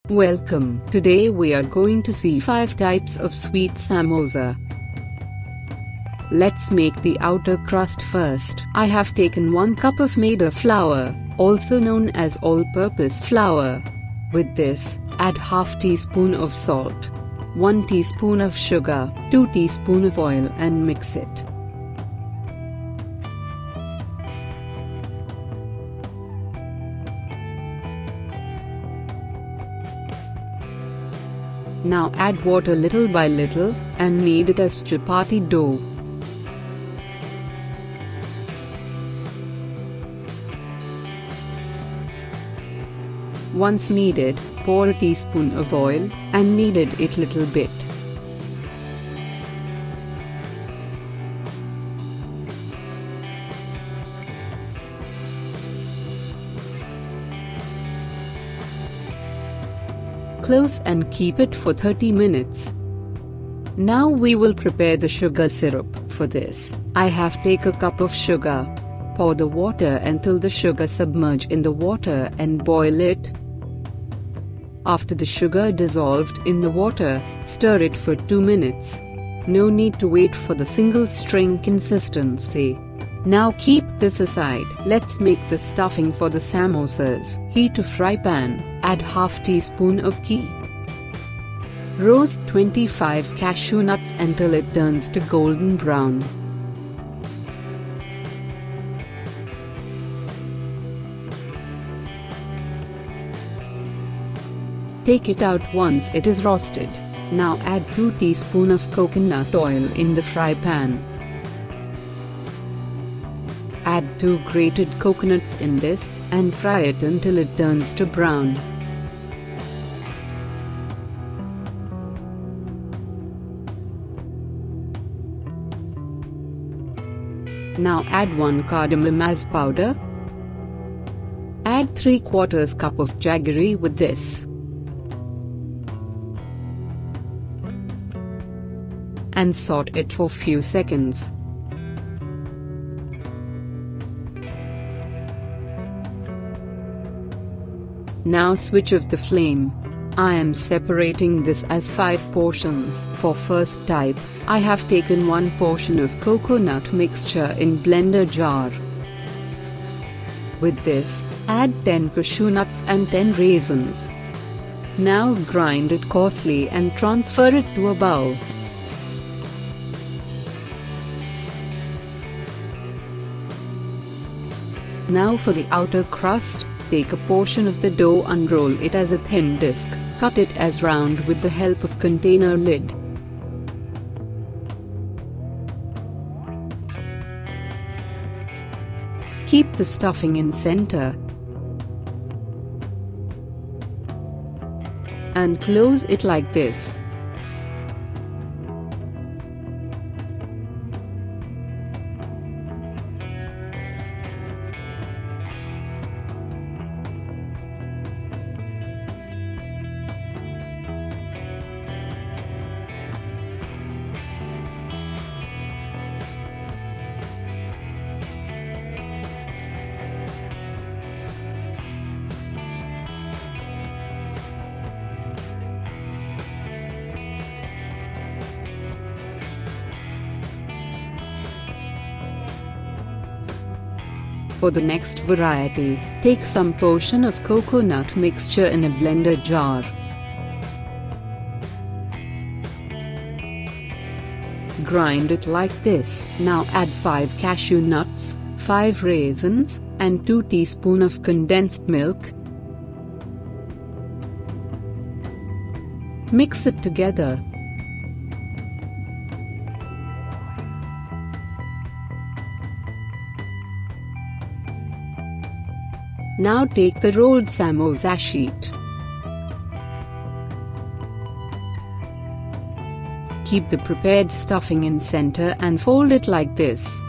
Welcome. Today we are going to see 5 types of sweet samosa. Let's make the outer crust first. I have taken 1 cup of maida flour, also known as all-purpose flour. With this, add half teaspoon of salt, 1 teaspoon of sugar, 2 teaspoon of oil and mix it. Now add water little by little, and knead it as chapati dough. Once kneaded, pour a teaspoon of oil, and knead it little bit. Close and keep it for 30 minutes. Now we will prepare the sugar syrup. For this, I have take a cup of sugar. Pour the water until the sugar submerge in the water and boil it. After the sugar dissolved in the water, stir it for 2 minutes. No need to wait for the single string consistency. Now keep this aside. Let's make the stuffing for the samosas. Heat a fry pan, add half teaspoon of ghee. Roast 25 cashew nuts until it turns to golden brown. Take it out once it is roasted. Now add 2 teaspoons of coconut oil in the fry pan. Add 2 grated coconuts in this, and fry it until it turns to brown. Now add 1 cardamom as powder. Add 3/4 cup of jaggery with this. And saute it for few seconds. Now switch off the flame. I am separating this as 5 portions. For first type, I have taken 1 portion of coconut mixture in blender jar. With this, add 10 cashew nuts and 10 raisins. Now grind it coarsely and transfer it to a bowl. Now for the outer crust, take a portion of the dough, unroll it as a thin disc, cut it as round with the help of container lid. Keep the stuffing in center and close it like this. For the next variety, take some portion of coconut mixture in a blender jar. Grind it like this. Now add 5 cashew nuts, 5 raisins, and 2 teaspoons of condensed milk. Mix it together. Now take the rolled samosa sheet. Keep the prepared stuffing in center and fold it like this.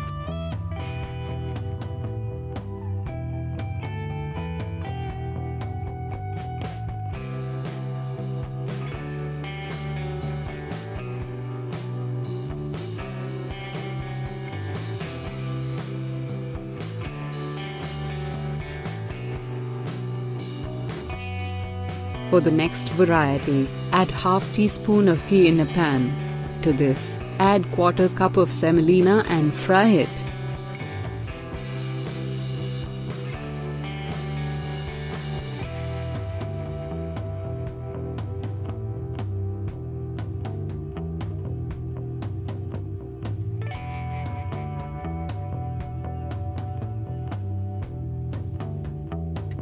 For the next variety, add half teaspoon of ghee in a pan. To this, add quarter cup of semolina and fry it.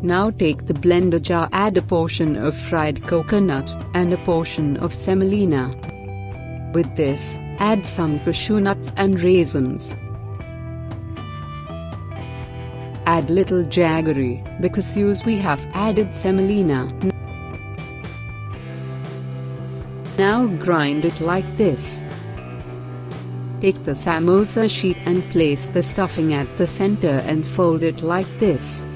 Now take the blender jar, add a portion of fried coconut and a portion of semolina. With this, add some cashew nuts and raisins. Add little jaggery, because we have added semolina. Now grind it like this. Take the samosa sheet and place the stuffing at the center and fold it like this.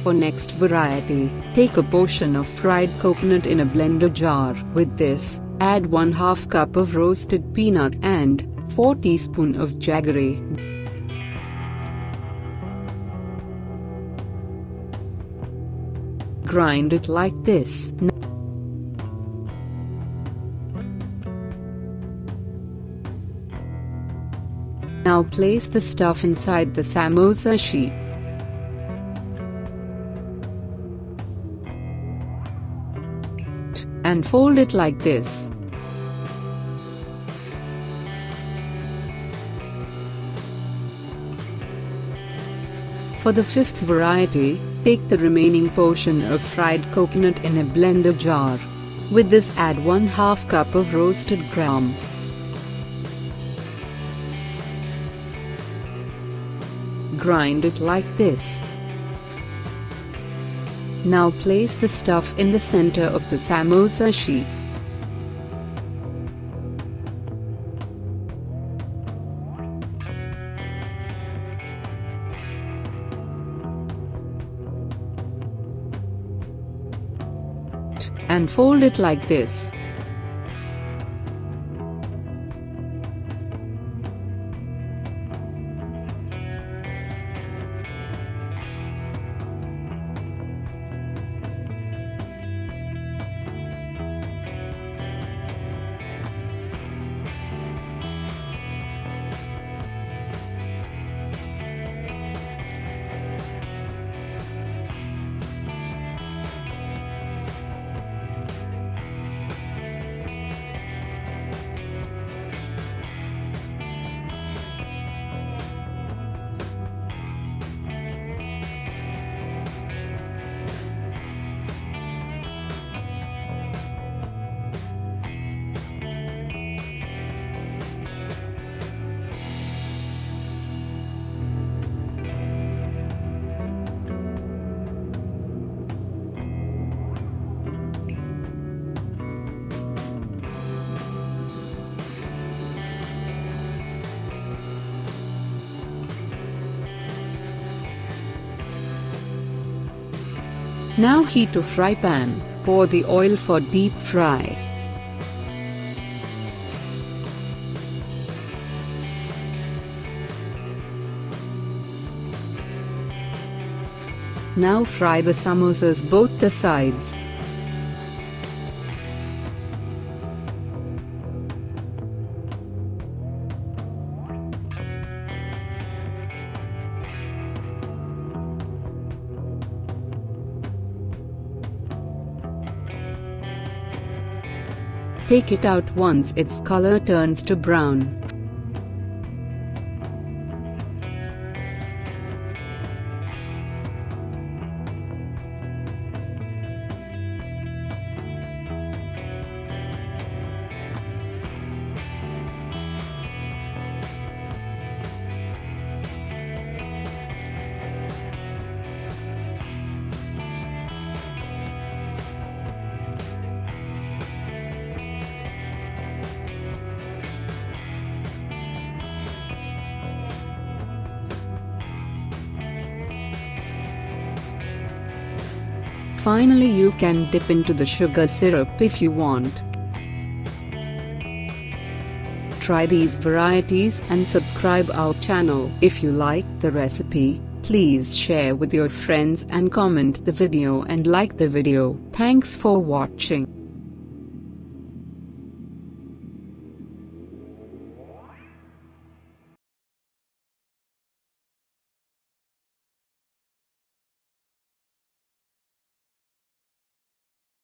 For next variety, take a portion of fried coconut in a blender jar. With this, add 1/2 cup of roasted peanut and 4 teaspoons of jaggery. Grind it like this. Now place the stuff inside the samosa sheet. And fold it like this. For the fifth variety, take the remaining portion of fried coconut in a blender jar. With this, add 1/2 cup of roasted gram. Grind it like this. Now place the stuff in the center of the samosa sheet. And fold it like this. Now heat a fry pan, pour the oil for deep fry. Now fry the samosas both the sides. Take it out once its color turns to brown. Finally, you can dip into the sugar syrup if you want. Try these varieties and subscribe our channel. If you like the recipe, please share with your friends and comment the video and like the video. Thanks for watching.